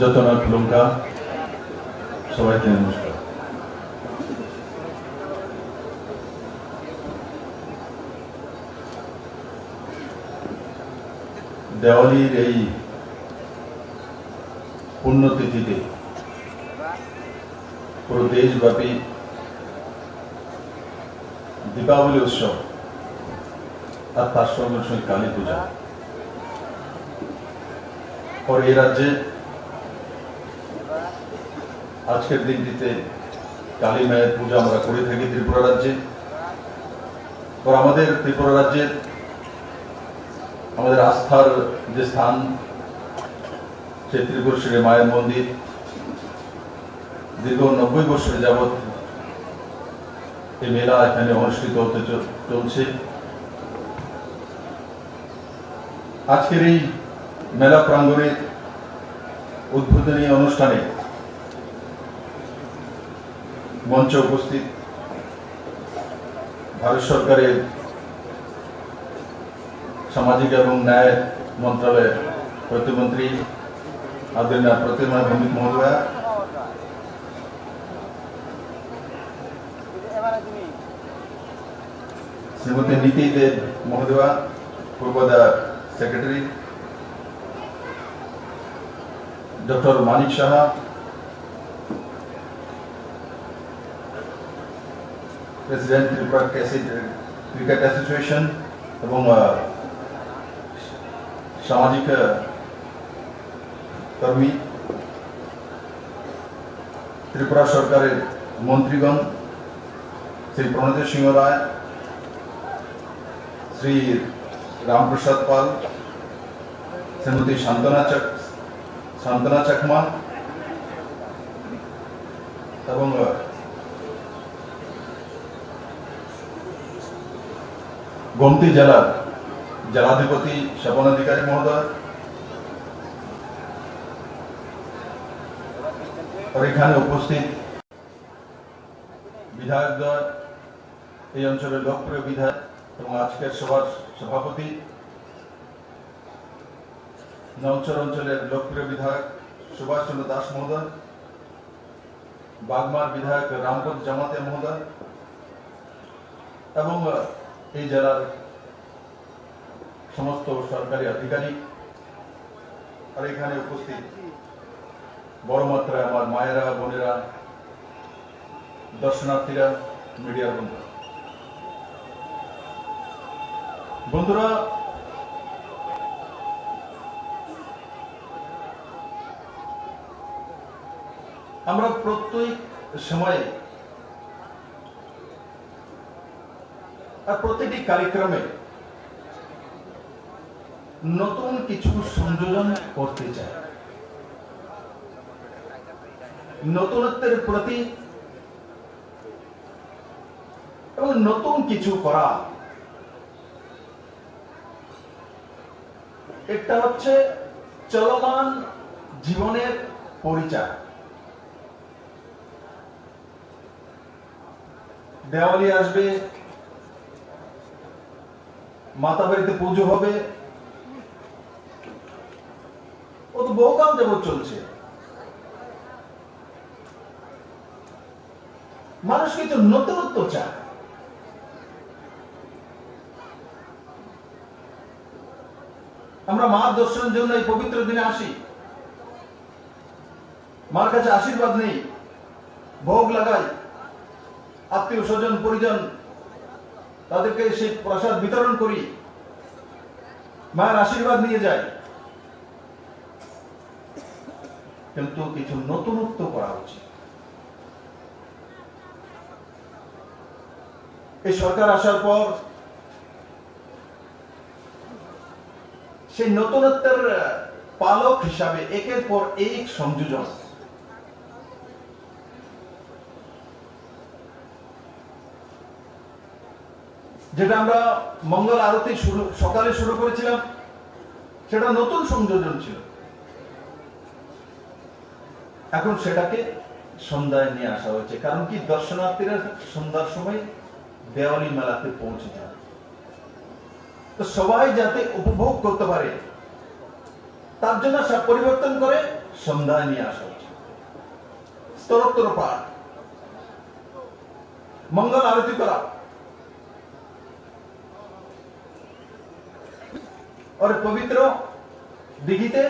যতনা খুলুমকা সবাইকে নমস্কার। দেওয়ালির এই পুণ্যতিথিতে পুরো দেশব্যাপী দীপাবলি উৎসব আর তার সঙ্গে সঙ্গে কালী পূজা। और এই রাজ্যে আজকের দিনটিতে কালী মায়ের পূজা আমরা করে থাকি ত্রিপুরা রাজ্যে। और আমাদের ত্রিপুরা রাজ্যের আমাদের আস্থার যে স্থান সেই ত্রিপুরেশ্বরী মায়ের মন্দির দীর্ঘ 90 বছর যাবৎ এই মেলা এখানে অনুষ্ঠিত হতে চলছে। আজকের এই মেলা প্রাঙ্গণে উদ্বোধনী অনুষ্ঠানে মঞ্চে উপস্থিত ভারত সরকারের সামাজিক এবং ন্যায় মন্ত্রণালয়ের প্রতিমন্ত্রী आदरणीय प्रतिमा भौमिक महोदया, श्रीमती नीति देव महोदया, पूर्वद secretary doctor Manik Shah, president Tripura cricket association এবং सामाजिक कर्मी त्रिपुरा सरकार मंत्रीगण श्री प्रणोदेव सिंह राय, श्री रामप्रसाद पाल, श्रीमती शांतना चकमा एवं गोमती जिला जिलाधिपति शपन अधिकारी महोदय और এখানে উপস্থিত বিধায়কদ্বয়, এই অঞ্চলের লোকপ্রিয় বিধায়ক এবং আজকের সভার সভাপতি নওচর অঞ্চলের লোকপ্রিয় বিধায়ক সুভাষ চন্দ্র দাস মহোদয়, বাগমার বিধায়ক রামপদ জামাতে মহোদয় এবং এই জেলার সমস্ত সরকারি আধিকারিক আর এখানে উপস্থিত বড় মাত্রায় আমার মায়েরা, বোনেরা, দর্শনার্থীরা, মিডিয়ার বন্ধুরা, আমরা প্রত্যেক সময়ে আর প্রতিটি কার্যক্রমে নতুন কিছু সংযোজন করতে চাই। নতুনত্বের প্রতি এবং নতুন কিছু করা, এটা হচ্ছে চলমান জীবনের পরিচয়। দেওয়ালি আসবে, মাতা বাড়িতে পুজো হবে, ও তো বহুকাল যাবৎ চলছে। মানুষ কিছু নতুনত্ব চায়। আমরা মার দর্শনের জন্য এই পবিত্র দিনে আসি, মার কাছে আশীর্বাদ নেই, ভোগ লাগাই, আত্মীয় স্বজন পরিজন তাদেরকে সেই প্রসাদ বিতরণ করি, মায়ের আশীর্বাদ নিয়ে যাই। কিন্তু কিছু নতুনত্ব করা উচিত। এই সরকার আসার পর সেই নতুনত্বের পালক হিসাবে একের পর এক সংযোজন, যেটা আমরা মঙ্গল আরতি সকালে শুরু করেছিলাম, সেটা নতুন সংযোজন ছিল। এখন সেটাকে সন্ধ্যায় নিয়ে আসা হয়েছে। কারণ কি, দর্শনার্থীরা সন্ধ্যার সময় দেওয়ালি মেলাতে পৌঁছে যায়, তো সবাই যাতে উপভোগ করতে পারে তার জন্য সব পরিবর্তন করে সন্ধ্যায় নিয়ে আসা হচ্ছে। স্তোত্র পাঠ, মঙ্গল আরতি করা, और পবিত্র দিঘিতে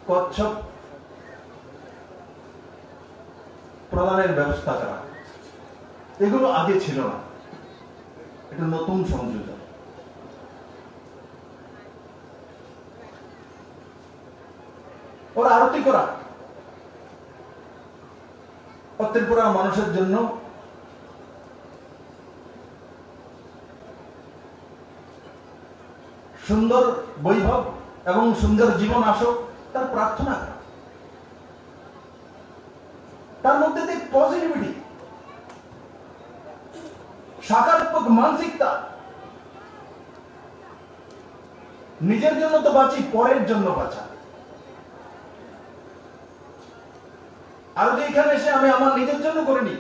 কচ্ছপ প্রদানের ব্যবস্থা করা, এগুলো আগে ছিল না, এটা নতুন সংযোজন। ওর আরতি করা ত্রিপুরার মানুষের জন্য সুন্দর বৈভব এবং সুন্দর জীবন আসুক তার প্রার্থনা করা, তার মধ্যে পজিটিভিটি, সকারাত্মক মানসিকতা। নিজের জন্য তো বাঁচি, পরের জন্য বাঁচা। আর যে এখানে এসে আমি আমার নিজের জন্য করিনি,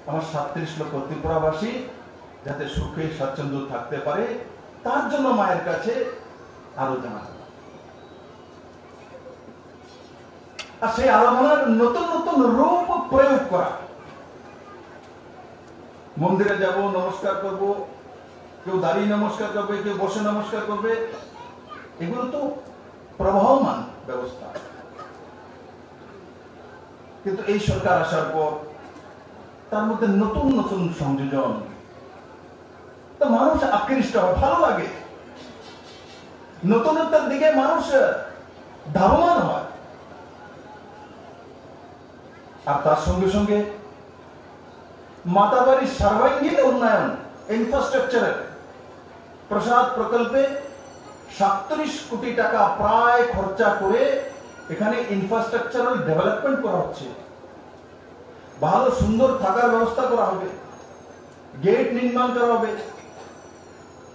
আমার 37 লক্ষ ত্রিপুরাবাসী যাতে সুখে স্বাচ্ছন্দ্য থাকতে পারে তার জন্য মায়ের কাছে আরো জানা। আর সেই আরাধনার নতুন নতুন রূপ প্রয়োগ করা। মন্দিরে যাব, নমস্কার করব, কেউ দাঁড়িয়ে নমস্কার করবে, কেউ বসে নমস্কার করবে, এগুলো তো প্রবাহমান ব্যবস্থা। কিন্তু এই সরকার আসার পর তার মধ্যে নতুন নতুন সংযোজন, তো মানুষ আকৃষ্ট হয়, ভালো লাগে, নতুনত্বের দিকে মানুষ ধাবমান হয়। আর তার সঙ্গে সঙ্গে মাতাবাড়ির সর্বাঙ্গীন উন্নয়ন, ইনফ্রাস্ট্রাকচারের প্রসাদ প্রকল্পে 37 কোটি টাকা প্রায় খরচা করে এখানে ইনফ্রাস্ট্রাকচারাল ডেভেলপমেন্ট করা হচ্ছে। ভালো সুন্দর থাকার ব্যবস্থা করা হবে, গেট নির্মাণ করা হবে।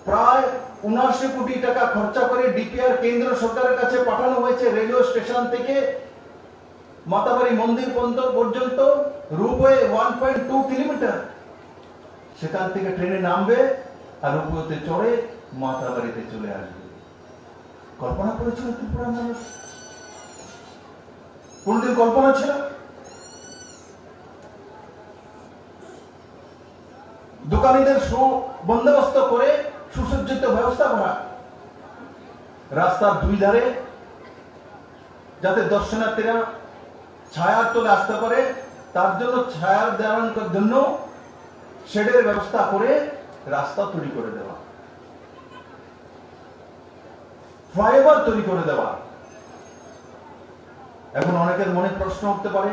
প্রায় 79 কোটি টাকা খরচা করে ডিপিআর কেন্দ্র সরকারের কাছে পাঠানো হয়েছে। রেলওয়ে স্টেশন থেকে মাতাবাড়ি মন্দির পর্যন্ত রূপওয়ে 1.2 কিলোমিটার। সেখান থেকে ট্রেনে নামবে আর রূপওয়েতে চড়ে মাতাবাড়িতে চলে আসবে। কল্পনা করেছিল ত্রিপুরার মানুষ? কোনদিন কল্পনা ছিল? দোকানীদের বন্দোবস্ত করে সুসজ্জিত ব্যবস্থা করা, রাস্তার দুই ধারে যাতে দর্শনার্থীরা ছায়ার তলে আসতে পারে তার জন্য ছায়ার দেওয়ার জন্য শেডের ব্যবস্থা করে রাস্তা তৈরি করে দেওয়া, ফ্লাইওভার তৈরি করে দেওয়া। এখন অনেকের মনে প্রশ্ন উঠতে পারে,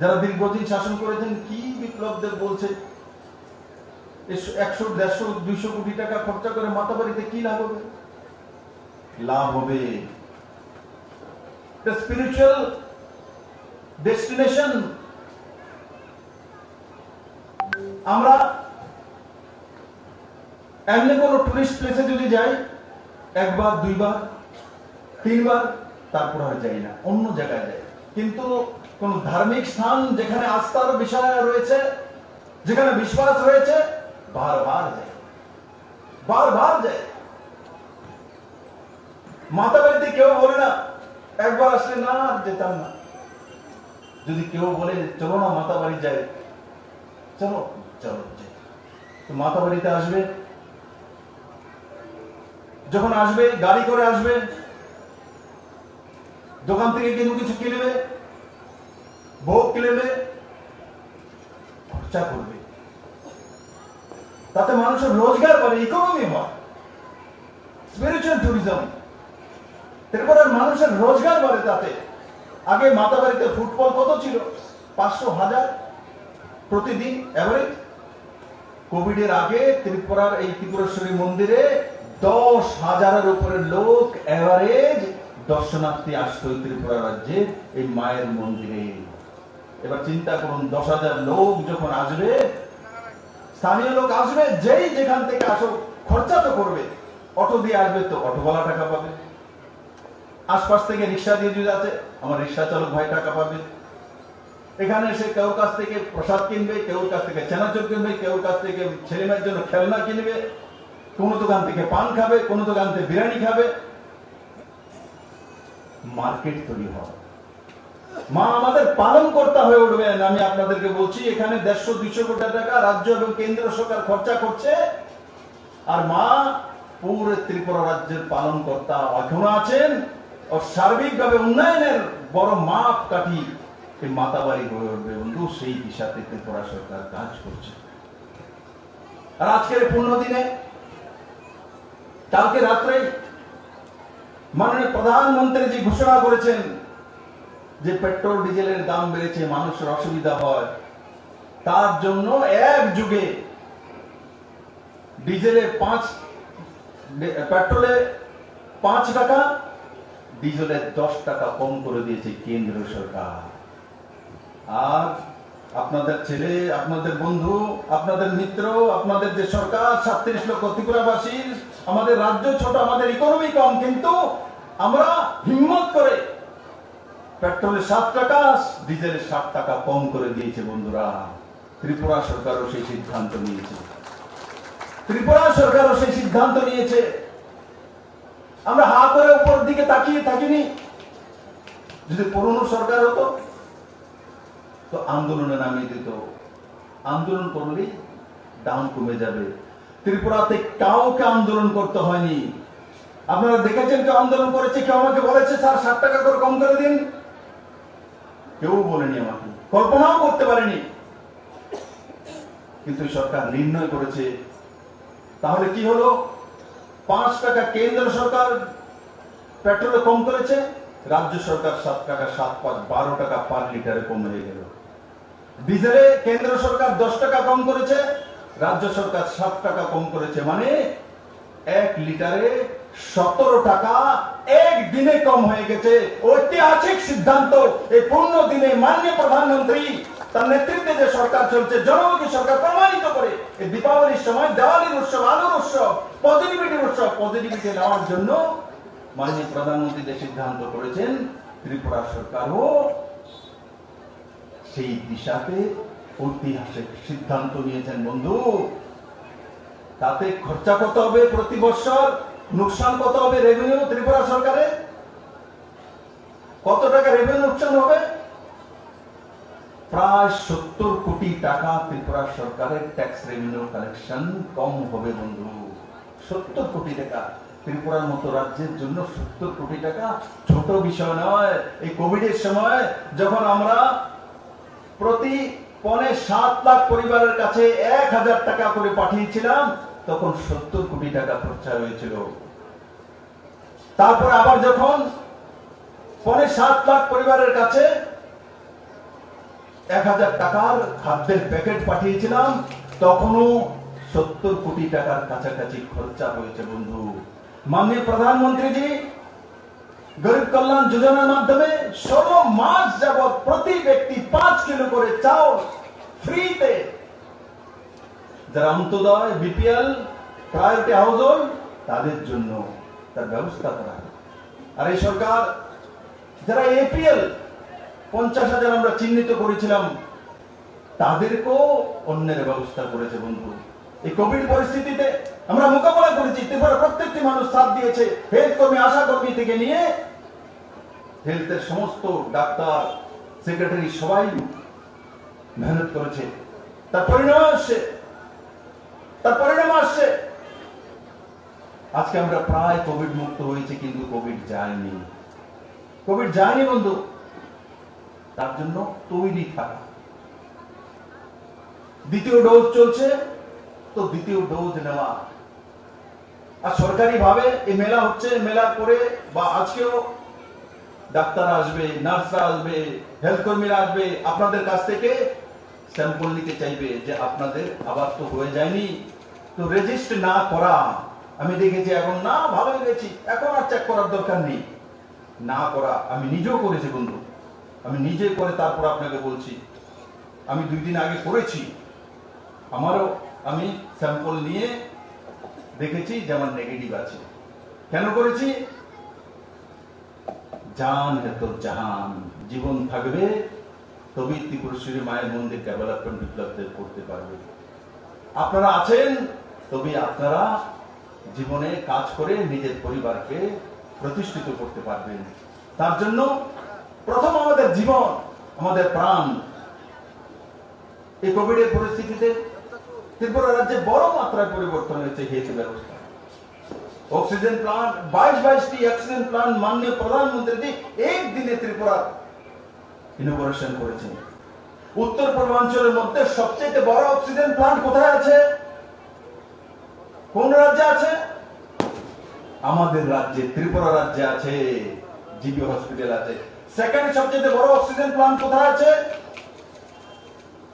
যারা দীর্ঘদিন শাসন করেছেন, কি বিপ্লবদের বলছে 100, 150, 200 কোটি টাকা খরচা করে মাতাবাড়িতে কি লাভ হবে? লাভ হবে স্পিরিচুয়াল ডেস্টিনেশন। আমরা এমনি কোন টুরিস্ট প্লেসে যদি যাই, একবার, দুইবার, তিনবার, তারপর আর যাই না, অন্য জায়গায় যাই। কিন্তু কোন ধার্মিক স্থান যেখানে আস্থার বিষয় রয়েছে, যেখানে বিশ্বাস রয়েছে, বারবার যায়, বারবার যায়। মাতাবাড়িতে কেউ বলে না একবার আসলে না আর যেতাম না। যদি কেউ বলে চলো না মাতাবাড়ি যাই, চলো চলো যাই। তো মাতাবাড়িতে আসবে, যখন আসবে গাড়ি করে আসবে, দোকান থেকে কিছু কিনবে, ভোগ কিনবে, খরচা করবে, তাতে মানুষের রোজগার বাড়ে, ইকোনমি হয়, স্পিরিচুয়াল ট্যুরিজম। ত্রিপুরার মানুষের রোজগার বাড়ে তাতে। আগে মাতাবাড়িতে ফুটফল কত ছিল? 500, 1000 প্রতিদিন এভারেজ। কোভিডের আগে ত্রিপুরার এই ত্রিপুরেশ্বরী মন্দিরে 10,000-এর উপরে লোক এভারেজ দর্শনার্থী আসতো ত্রিপুরা রাজ্যে এই মায়ের মন্দিরে। এবার চিন্তা করুন, 10,000 লোক যখন আসবে, স্থানীয় লোক আসবে, যেই যেখান থেকে আসো খরচা তো করবে। অটো দিয়ে আসবে তো অটোওয়ালা টাকা পাবে, আশপাশ থেকে রিক্সা দিয়ে যদি আছে আমার রিক্সা চালক ভাই টাকা পাবে। এখানে এসে কেউ কাছ থেকে প্রসাদ কিনবে, কেউ কাছ থেকে চানাচুর কিনবে, কেউ কাছ থেকে ছেলে মেয়ের জন্য খেলনা কিনবে। কোনো দোকান থেকে পান খাবে, কোনো দোকান থেকে বিরিয়ানি খাবে, মার্কেট তৈরি হয়। মা আমাদের পালন করতে হয়ে উঠবেন। আমি আপনাদেরকে বলছি, এখানে 150-200 কোটি টাকা রাজ্য এবং কেন্দ্র সরকার খরচা করছে, আর মা পুরো ত্রিপুরা রাজ্যের পালন কর্তা এখনো আছেন। ও সার্বিকভাবে উন্নয়নের বড় মাপ কাঠি মাতাবাড়ি হয়ে উঠবে বন্ধু, সেই দিশাতে ত্রিপুরা সরকার কাজ করছে। আর আজকের পূর্ণ দিনে, কালকে রাত্রে মাননীয় প্রধানমন্ত্রী যে ঘোষণা করেছেন যে পেট্রোল ডিজেলের দাম বেড়েছে, মানুষের অসুবিধা হয়, তার জন্য এক যুগে পেট্রোলে 5 টাকা, ডিজেলে 10 টাকা কম করে দিয়েছে কেন্দ্র সরকার। আর আপনাদের ছেলে, আপনাদের বন্ধু, আপনাদের মিত্র, আপনাদের যে সরকার 37 লক্ষ ত্রিপুরাবাসীর, আমাদের রাজ্য ছোট, আমাদের ইকোনমি কম, কিন্তু আমরা হিম্মত করে পেট্রোলে 7 টাকা, ডিজেলে 7 টাকা কম করে দিয়েছে বন্ধুরা। ত্রিপুরা সরকারও সেই সিদ্ধান্ত নিয়েছে, ত্রিপুরা সরকারও সেই সিদ্ধান্ত নিয়েছে। আমরা হা করে উপর দিকে তাকিয়ে থাকিনি। যদি পুরনো সরকার হতো তো আন্দোলনে নামিয়ে দিত, আন্দোলন করলেই দাম কমে যাবে। ত্রিপুরাতে কাউকে আন্দোলন করতে হয়নি। আপনারা দেখেছেন কেউ আন্দোলন করেছে? কেউ আমাকে বলেছে স্যার 7 টাকা করে কম করে দিন? কেউ বলেনি, আমাকে কল্পনাও করতে পারেনি। কিন্তু সরকার নির্ণয় করেছে। তাহলে কি হলো? 5 টাকা কেন্দ্র সরকার পেট্রোলে কম করেছে, রাজ্য সরকার 7 টাকা, 7-5 12 টাকা পার লিটারে কম হয়ে গেল। ডিজেলে কেন্দ্র সরকার 10 টাকা কম করেছে, রাজ্য সরকার 7 টাকা কম করেছে। মানে 1 লিটারে 17 টাকা একদিনে কম হয়ে গেছে। ঐতিহাসিক সিদ্ধান্ত। এই পূর্ণ দিনে মাননীয় প্রধানমন্ত্রী তার নেতৃত্বে যে সরকার চলছে, জনমুখী সরকার, প্রমাণিত করে এই দীপাবলির সময়, দেওয়ালির উৎসব, আলোর উৎসব, পজিটিভিটির উৎসব, পজিটিভিটি নেওয়ার জন্য মাননীয় প্রধানমন্ত্রী যে সিদ্ধান্ত করেছেন, ত্রিপুরা সরকারও সেই দিশাতে ঐতিহাসিক সিদ্ধান্ত নিয়েছেন বন্ধু। তাতে খরচা কত হবে প্রতি বছর, নুকসান কত হবে রেভিনিউ ত্রিপুরা সরকারের, কত টাকা রেভিনিউ নুকসান হবে? প্রায় 70 কোটি টাকা ত্রিপুরা সরকারের ট্যাক্স রেভিনিউ কালেকশন কম হবে বন্ধু। 70 কোটি টাকা ত্রিপুরার মতো রাজ্যের জন্য 70 কোটি টাকা ছোট বিষয় নয়। এই কোভিডের সময় যখন আমরা প্রতি 7 লাখ পরিবারের কাছে 1000 টাকা করে পাঠিয়েছিলাম, তখন 70 কোটি টাকা খরচা হয়েছিল। তারপর আবার যখন 7 লাখ পরিবারের কাছে 1000 টাকার খাদ্যের প্যাকেট পাঠিয়েছিলাম, তখনও 70 কোটি টাকার কাছাকাছি খরচা হয়েছে বন্ধু। মাননীয় প্রধানমন্ত্রীজি গরিব কল্যাণ যোজনার মাধ্যমে 16 মাস যাবৎ প্রতি ব্যক্তি 5 কিলো করে চাউল ফ্রিতে, যারা Antyodaya, BPL, priority house hold, তাদের জন্য তার ব্যবস্থা করা। আর এই সরকার যারা এপিএল 50,000 আমরা চিহ্নিত করেছিলাম, তাদেরকেও অন্যের ব্যবস্থা করেছে বন্ধু। এই কোভিড পরিস্থিতিতে আমরা মোকাবেলা করেছি, ত্রিপুরা প্রত্যেকটি মানুষ সাথ দিয়েছে। হেলথ কর্মী, আশা কর্মী থেকে নিয়ে হেলথের সমস্ত ডাক্তার, সেক্রেটারি সবাই মেহনত করেছে। তার পরিণাম আসছে। আজকে আমরা প্রায় কোভিড মুক্ত হয়েছে, কিন্তু কোভিড যায়নি বন্ধু। তার জন্য তৈরি থাকা। দ্বিতীয় ডোজ চলছে, তো দ্বিতীয় ডোজ নেওয়া। আর সরকারি ভাবে এই মেলা হচ্ছে, মেলার পরে বা আজকেও ডাক্তার আসবে, নার্সরা আসবে, হেলথ কর্মীরা আসবে, আপনাদের কাছ থেকে স্যাম্পল নিতে চাইবে যে আপনাদের আবার তো হয়ে যায়নি, তো রেজিস্ট না করা। আমি দেখেছি এখন, না ভালো হয়ে গেছি, এখন আর চেক করার দরকার নেই, না করা। আমি নিজেও করেছি বন্ধু, আমি নিজে করে তারপর আপনাকে বলছি। আমি 2 দিন আগে করেছি, আমারও আমি স্যাম্পল নিয়ে দেখেছি যে আমার নেগেটিভ আছে। কেন করেছি? জান হে তো জাহান, জীবন থাকবে তবেই ত্রিপুরেশ্বরী মায়ের মন্দির ডেভেলপমেন্ট বিপ্লব করতে পারবে। আপনারা আছেন তবে আপনারা জীবনে কাজ করে নিজের পরিবারকে প্রতিষ্ঠিত করতে পারবেন। তার জন্য প্রথম আমাদের জীবন, আমাদের প্রাণ। এই কোভিডের পরিস্থিতিতে ত্রিপুরা রাজ্যে বড় মাত্রায় পরিবর্তন হয়েছে হেলথ ব্যবস্থা। অক্সিজেন প্লান্ট 22টি অক্সিজেন প্লান্ট মাননীয় প্রধানমন্ত্রী একদিনে ত্রিপুরা ইনোভেশন করেছেন। উত্তর পূর্বাঞ্চলের মধ্যে সবচেয়ে বড় অক্সিজেন প্লান্ট কোথায় আছে? কোন রাজ্যে আছে? আমাদের রাজ্যে, ত্রিপুরা রাজ্যে আছে। জিবি হসপিটাল আছে। সেকেন্ড সবচেয়ে বড় অক্সিজেন প্লান্ট কোথায় আছে?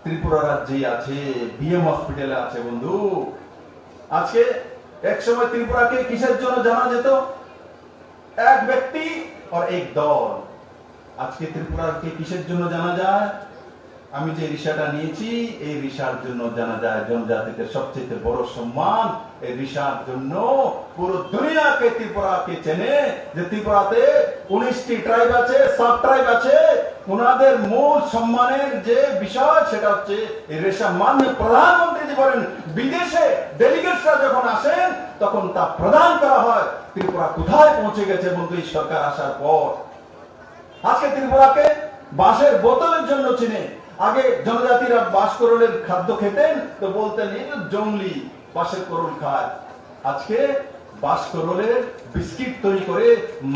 ত্রিপুরা রাজ্যেই আছে, বিএম হসপিটালে আছে। বন্ধু, আজকে এক সময় ত্রিপুরাকে কিসের জন্য জানা যেত? এক ব্যক্তি আর এক দল। আজকে ত্রিপুরাকে কিসের জন্য জানা যায়? আমি যে রিসাটা নিয়েছি, এই রিসার জন্য জানা যায়। জনজাতিদের সবচেয়ে বড় সম্মান এই রিসার জন্য পুরো দুনিয়াকে ত্রিপুরাকে চেনে। যে ত্রিপুরাতে 19টি ট্রাইব আছে, সাব ট্রাইব আছে। ওনাদের মূল সম্মানের যে বিষয়, সেটা হচ্ছে এই রেশা। মাননীয় প্রধানমন্ত্রী যে বলেন, বিদেশে ডেলিগেটসরা যখন আসেন তখন তা প্রদান করা হয়। ত্রিপুরা কোথায় পৌঁছে গেছে বন্ধু এই সরকার আসার পর? আজকে ত্রিপুরাকে বাঁশের বোতলের জন্য চিনে। আগে জনজাতিরা বাঁশ করলের খাদ্য খেতেন তো বলতেন এই তো জঙ্গলি বাঁশের করল খায়। আজকে বাঁশ করলের বিস্কিট তৈরি করে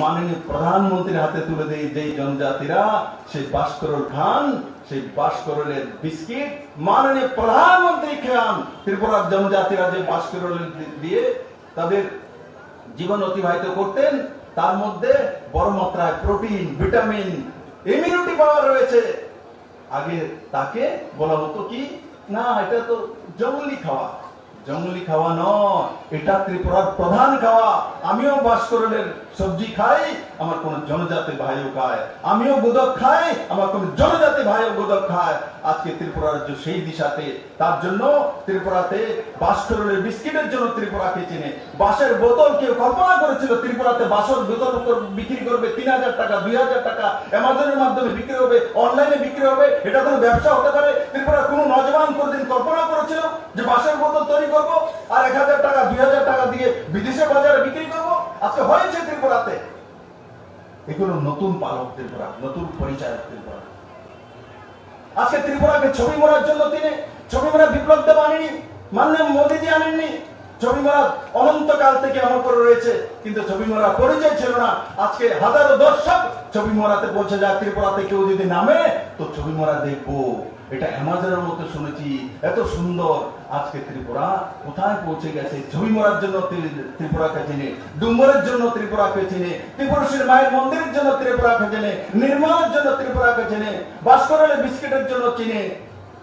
মাননীয় প্রধানমন্ত্রীর হাতে তুলে দেয়। যেই জনজাতিরা সেই বাঁশ করল খান, সেই বাঁশ করলের বিস্কিট মাননীয় প্রধানমন্ত্রী খান। ত্রিপুরার জনজাতিরা যে বাঁশ করল দিয়ে তাদের জীবন অতিবাহিত করতেন, তার মধ্যে বড় মাত্রায় প্রোটিন, ভিটামিন, ইমিউনিটি পাওয়ার রয়েছে। আগে তাকে বলা হতো কি, না এটা তো জঙ্গলি খাওয়া। জঙ্গলি খাওয়া নয়, এটা ত্রিপুরার প্রধান খাওয়া। আমিও বাঁশকরলের সবজি খাই, আমার কোন জনজাতি ভাইও খায়। আমিও গোদক খাই, আমার কোন জনজাতি ভাইও গোদক খায়। আজকে ত্রিপুরা রাজ্য সেই দিশাতে। তার জন্য ত্রিপুরাতে বাঁশকরলের বিস্কিটের জন্য ত্রিপুরাকে চিনে। বাঁশের বোতল কেউ কল্পনা করেছিল ত্রিপুরাতে বাঁশের বোতল বিক্রি করবে 3000 টাকা, 2000 টাকা, অ্যামাজনের মাধ্যমে বিক্রি হবে, অনলাইনে বিক্রি হবে? এটা কোনো ব্যবসা হতে পারে? ত্রিপুরা কোনো নজওয়ান কোনদিন কল্পনা করেছিল যে বাঁশের বোতল তৈরি করবো আর 1000 টাকা, 2000 টাকা দিয়ে বিদেশে বাজারে বিক্রি করবো? আজকে হয়েছে ত্রিপুরাতে। এগুলো নতুন পালক ত্রিপুরা, নতুন পরিচয় ত্রিপুরা। আজকে ত্রিপুরাকে ছবি মরার জন্য তিনি ছবি মরা বিপ্লব দেব আনেনি, মাননীয় মোদীজি আনেননি। ছবি মরা অনন্তকাল থেকে আমার পরে রয়েছে, কিন্তু ছবি মরা পরিচয় ছিল না। আজকে হাজারো দর্শক ছবি মরাতে পৌঁছে যায়। ত্রিপুরাতে কেউ যদি নামে তো ছবি মরা দেখবো। এটা অ্যামাজনের মতো শুনেছি, এত সুন্দর। আজকে ত্রিপুরা কোথায় পৌঁছে গেছে? ছবি মরার জন্য ত্রিপুরাকে চিনে, ডুম্বরের জন্য ত্রিপুরাকে চিনে, ত্রিপুরুষের মায়ের মন্দিরের জন্য ত্রিপুরাকে চিনে, নির্মাণের জন্য ত্রিপুরাকে চিনে, বাঁশকরলের বিস্কিটের জন্য চিনে,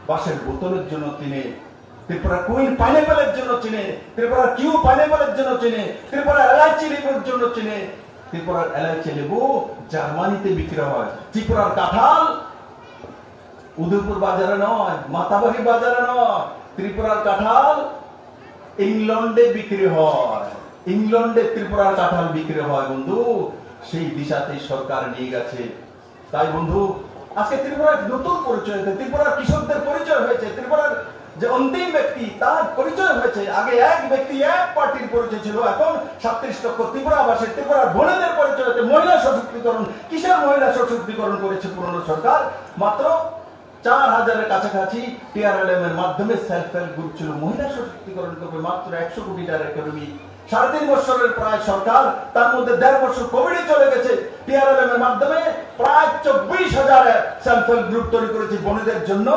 বাঁশের বোতলের জন্য চিনে, ত্রিপুরা কুইন পাইনাপেলের জন্য চিনে, ত্রিপুরা কিউ পাইনাপেলের জন্য চিনে, ত্রিপুরা এলাইচি লেবুর জন্য চিনে। ত্রিপুরার এলাইচি লেবু জার্মানিতে বিক্রি হয়। ত্রিপুরার কাঁঠাল উদয়পুর বাজারে নয়, মাতাবাড়ি বাজারে নয়, ত্রিপুরার কাঁঠাল ইংল্যান্ডে বিক্রি হয়। ইংল্যান্ডে ত্রিপুরার কাঁঠাল বিক্রি হয়। বন্ধু, সেই দিশাতে সরকার নিয়ে গেছে। তাই বন্ধু, আজকে ত্রিপুরার নতুন পরিচয় হয়েছে, ত্রিপুরার কৃষকদের পরিচয় হয়েছে, ত্রিপুরার যে অন্তিম ব্যক্তি তার পরিচয় হয়েছে। আগে এক ব্যক্তি এক পার্টির পরিচয় ছিল, এখন 37 লক্ষ ত্রিপুরাবাসী, ত্রিপুরার বোনেদের পরিচয় হয়েছে। মহিলা সশক্তিকরণ, কিসের মহিলা সশক্তিকরণ করেছে পুরনো সরকার? মাত্র 4000-এর কাছাকাছি টিআরএলএম এর মাধ্যমে সেলফ হেল্প গ্রুপ ছিল। মহিলা সশক্তিকরণ করবে মাত্র 100 কোটি টাকার ইকোনমি। 3.5 বছরের প্রায় সরকার, তার মধ্যে 1.5 বছর কোভিডে চলে গেছে। টিআরএলএম এর মাধ্যমে প্রায় 24,000 সেলফ হেল্প গ্রুপ তৈরি করেছে বোনেদের জন্য।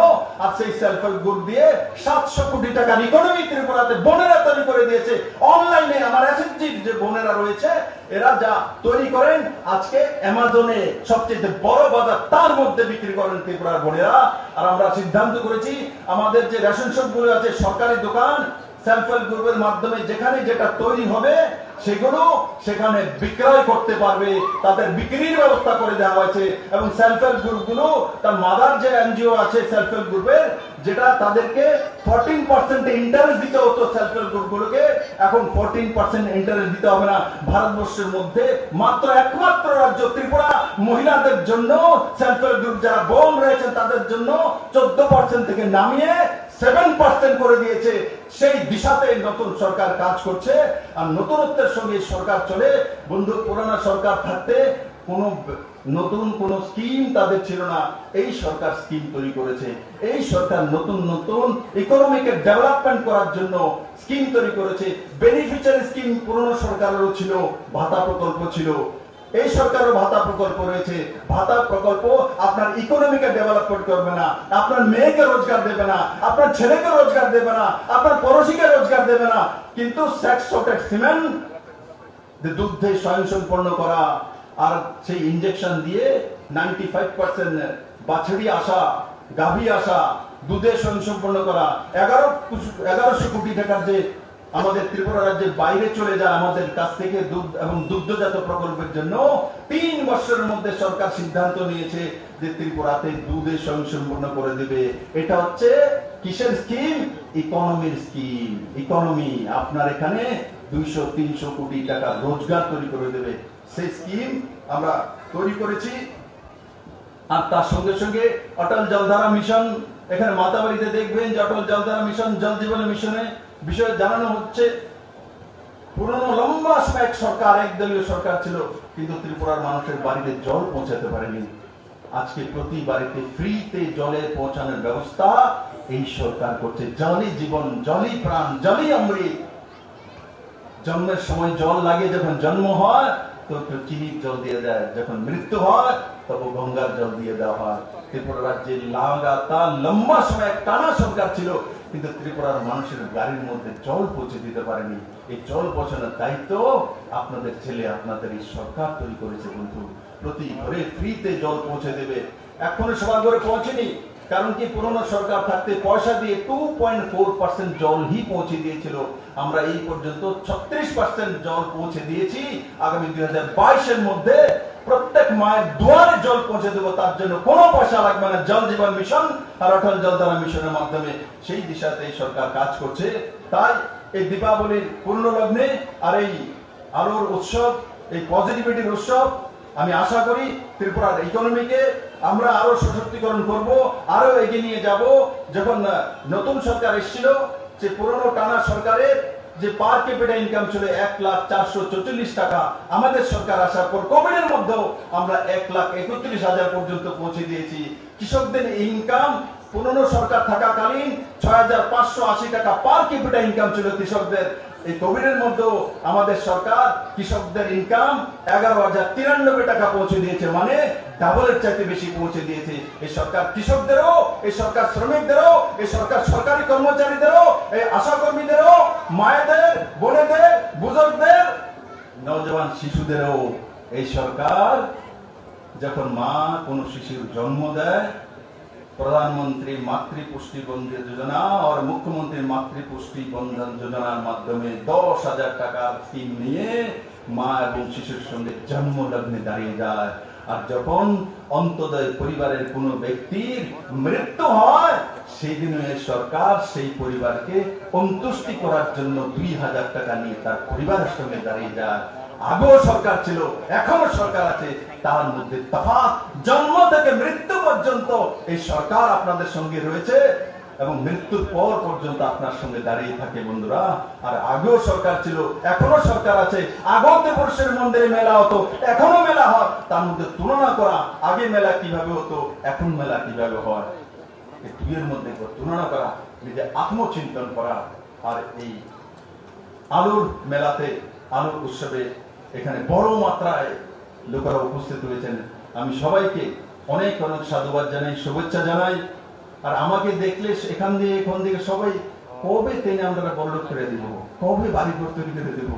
আর সেই সেলফ হেল্প গ্রুপ দিয়ে 700 কোটি টাকার ইকোনমি ত্রিপুরাতে বোনেরা তৈরি করে দিয়েছে। অনলাইনে আমার এসএসজির যে বোনেরা রয়েছে, এরা যা তৈরি করেন আজকে অ্যামাজনে সবচেয়ে বড় বাজার, তার মধ্যে বিক্রি করেন ত্রিপুরার বোনেরা। আর আমরা সিদ্ধান্ত করেছি আমাদের যে রেশন শপগুলো আছে, সরকারি দোকান, সেলফ হেল্প গ্রুপের মাধ্যমে যেখানে যেটা তৈরি হবে সেগুলো সেখানে বিক্রয় করতে পারবে, তাদের বিক্রির ব্যবস্থা করে দেওয়া হয়েছে। এবং সেলফ হেল্প গ্রুপগুলো তার মাদার যে এনজিও আছে সেলফ হেল্প গ্রুপের, যেটা তাদেরকে 14% ইন্টারেস্ট দিতে হতো সেলফ হেল্প গ্রুপগুলোকে, এখন 14% ইন্টারেস্ট দিতে হবে না। ভারতবর্ষের মধ্যে একমাত্র রাজ্য ত্রিপুরা মহিলাদের জন্য সেলফ হেল্প গ্রুপ যারা বোন রয়েছেন তাদের জন্য 14% থেকে নামিয়ে 7% করে দিয়েছে। সেই দিশাতে নতুন সরকার কাজ করছে। আর নতুনত্বের সঙ্গে সরকার চলে। বন্ধু, পুরানা সরকার থাকতে কোন নতুন কোন স্কিম তাদের ছিল না। এই সরকার স্কিম তৈরি করেছে। এই সরকার নতুন নতুন ইকোনমিকে ডেভেলপমেন্ট করার জন্য স্কিম তৈরি করেছে। বেনিফিশিয়ারি স্কিম পুরনো সরকারেরও ছিল, ভাতা প্রকল্প ছিল। এই সরকারও ভাতা প্রকল্প রয়েছে। ভাতা প্রকল্প আপনার ইকোনমিকে ডেভেলপমেন্ট করবে না, আপনার মেয়েকে রোজগার দেবে না, আপনার ছেলেকে রোজগার দেবে না, আপনার পড়োশীকে রোজগার দেবে না। কিন্তু সেক্স শর্টেজ সিমেন্ট দুগ্ধে স্বয়ংসম্পন্ন করা আর সেই ইনজেকশন দিয়ে 95% বাছড়ি আসা, গাভী আসা, দুধে স্বয়ংসম্পন্ন করা, 1100 কোটি টাকার যে আমাদের ত্রিপুরা রাজ্যের বাইরে চলে যায় আমাদের কাছ থেকে দুধ এবং দুগ্ধজাত প্রকল্পের জন্য 3 বছরের মধ্যে সরকার সিদ্ধান্ত নিয়েছে যে ত্রিপুরাতে দুধে স্বয়ংসম্পন্ন করে দেবে। এটা হচ্ছে কিসের স্কিম? ইকোনমির স্কিম। ইকোনমি আপনার এখানে 200-300 কোটি টাকা রোজগার তৈরি করে দেবে। সেই স্কিম আমরা তৈরি করেছি। আর তার সঙ্গে সঙ্গে অটল জলধারা মিশন, এখানে মাতাবাড়িতে দেখবেন যে অটল জলধারা মিশন, জল জীবন মিশনে বিষয়ে জানানো হচ্ছে। পুরনো লম্বা সময় এক সরকার, একদলীয় সরকার ছিল, কিন্তু ত্রিপুরার মানুষের বাড়িতে জল পৌঁছাতে পারেনি। আজকে প্রতি বাড়িতে ফ্রিতে জলে পৌঁছানোর ব্যবস্থা এই সরকার করছে। জলই জীবন, জলই প্রাণ, জলই অমৃত। জন্মের সময় জল লাগে, যখন জন্ম হয় তো চিনির জল দিয়ে দেয়, যখন মৃত্যু হয় তবে গঙ্গার জল দিয়ে দেওয়া হয়। ত্রিপুরা রাজ্যে লাগাতার লম্বা সময় টানা সরকার ছিল, কিন্তু ত্রিপুরার মানুষের গাড়ির মধ্যে জল পৌঁছে দিতে পারেনি। এই জল পৌঁছানোর দায়িত্ব আপনাদের ছেলে, আপনাদের এই সরকার তৈরি করেছে। বন্ধু, প্রতি ঘরে ফ্রিতে জল পৌঁছে দেবে। এখনো সবার ঘরে পৌঁছেনি, কারণ কি পুরনো সরকার থাকতে পয়সা দিয়ে 2.4% জল হি পৌঁছে দিয়েছিল। আমরা এই পর্যন্ত 36% জল পৌঁছে দিয়েছি। আগামী 2022-এর মধ্যে প্রত্যেক মায়ের দুয়ারে জল পৌঁছে দেবো, তার জন্য কোনো পয়সা লাগবে না। জল জীবন মিশন আর অটল জলধারা মিশনের মাধ্যমে সেই দিশাতে এই সরকার কাজ করছে। তাই এই দীপাবলির পূর্ণ লগ্নে আর এই আলোর উৎসব, এই পজিটিভিটির উৎসব, আমি আশা করি ত্রিপুরার ইকোনমিকে আমরা আরো সশক্তিকরণ করব, আরো এগিয়ে নিয়ে যাব। যখন নতুন সরকার এসেছিল, যে পুরনো টানা সরকারের যে পার ক্যাপিটা ইনকাম ছিল 1,04,44 টাকা, আমাদের সরকার আসার পর কোভিডের মধ্যেও আমরা 1,31,000 পর্যন্ত পৌঁছে দিয়েছি। কৃষকদের ইনকাম পুরনো সরকার থাকাকালীন 6,580 টাকা পার ক্যাপিটা ইনকাম ছিল কৃষকদের। এই কোভিডের মধ্যেও আমাদের সরকার কৃষকদের ইনকাম 11,093 টাকা পৌঁছে দিয়েছে, মানে ডাবলের চাইতে বেশি পৌঁছে দিয়েছে। এই সরকার কৃষকদেরও, এই সরকার শ্রমিকদেরও, এই সরকার সরকারি কর্মচারীদেরও, এই আশা কর্মীদেরও, মায়েদের, বোনেদের, বুজুর্গদের, নওজওয়ান শিশুদেরও। এই সরকার যখন মা কোন শিশুর জন্ম দেয়, প্রধানমন্ত্রী মাতৃ পুষ্টি বন্ধন যোজনা আর মুখ্যমন্ত্রী মাতৃ পুষ্টি বন্ধন যোজনার মাধ্যমে 10,000 টাকার স্কিম নিয়ে মা এবং শিশুর সঙ্গে জন্ম লগ্নে দাঁড়িয়ে যায়। আর যখন অন্তোদয় পরিবারের কোন ব্যক্তির মৃত্যু হয়, সেই দিনে সরকার সেই পরিবারকে সন্তুষ্টি করার জন্য 2,000 টাকা নিয়ে তার পরিবারের সঙ্গে দাঁড়িয়ে যায়। আগেও সরকার ছিল, এখনো সরকার আছে, তার মধ্যে তফাৎ। জন্ম থেকে মৃত্যু পর্যন্ত এই সরকার আপনাদের সঙ্গে রয়েছে এবং মৃত্যুর পর পর্যন্ত আপনার সঙ্গে দাঁড়িয়ে থাকে বন্ধুরা। আর আগেও সরকার ছিল, এখনো সরকার আছে। আগতে পুরুষের মন্দিরে মেলা হতো, এখনো মেলা হয়। তার মধ্যে তুলনা করা, আগে মেলা কিভাবে হতো, এখন মেলা কিভাবে হয়, এই দুইয়ের মধ্যে তুলনা করা, নিজে আত্মচিন্তন করা। আর এই আলোর মেলাতে, আলোর উৎসবে এখানে বড় মাত্রায় লোকেরা উপস্থিত হয়েছেন। আমি সবাইকে অনেক অনেক সাধুবাদ জানাই, শুভেচ্ছা জানাই। আর আমাকে দেখলে এখান থেকে সবাই কবে তেনে আমরা বড়লোক করে দিব, কবে বাড়ি ঘর তৈরি করে দেব,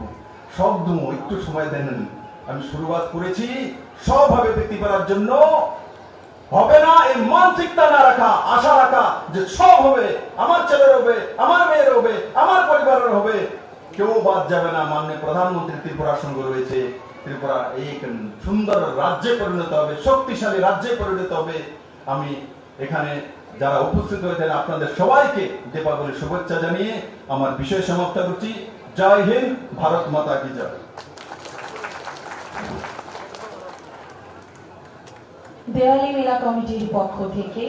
সব দুমো, একটু সময় দেন। আমি শুরুয়াত করেছি সব হবে বৃদ্ধি করার জন্য। হবে না এই মানসিকতা না রাখা, আশা রাখা যে সব হবে, আমার ছেলের হবে, আমার মেয়ের হবে, আমার পরিবারের হবে। কেউ বাদ যাবে না। মাননীয় প্রধানমন্ত্রী ত্রিপুরার সঙ্গে রয়েছে। ত্রিপুরা এক সুন্দর রাজ্যে পরিণত হবে, শক্তিশালী রাজ্যে পরিণত হবে। আমি এখানে যারা উপস্থিত হয়েছেন আপনাদের সবাইকে দীপাবলির শুভেচ্ছা জানিয়ে আমার বিষয় সমাপ্ত করছি। জয় হিন্দ, ভারত মাতা কি জয়। দেওয়ালি মেলা কমিটির পক্ষ থেকে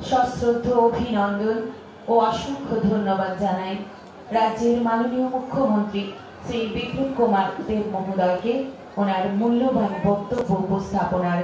সশ্রদ্ধ অভিনন্দন ও অসংখ্য ধন্যবাদ জানাই রাজ্যের মাননীয় মুখ্যমন্ত্রী শ্রী বিপ্লব কুমার দেব মহোদয়কে ওনার মূল্যবান বক্তব্য উপস্থাপনার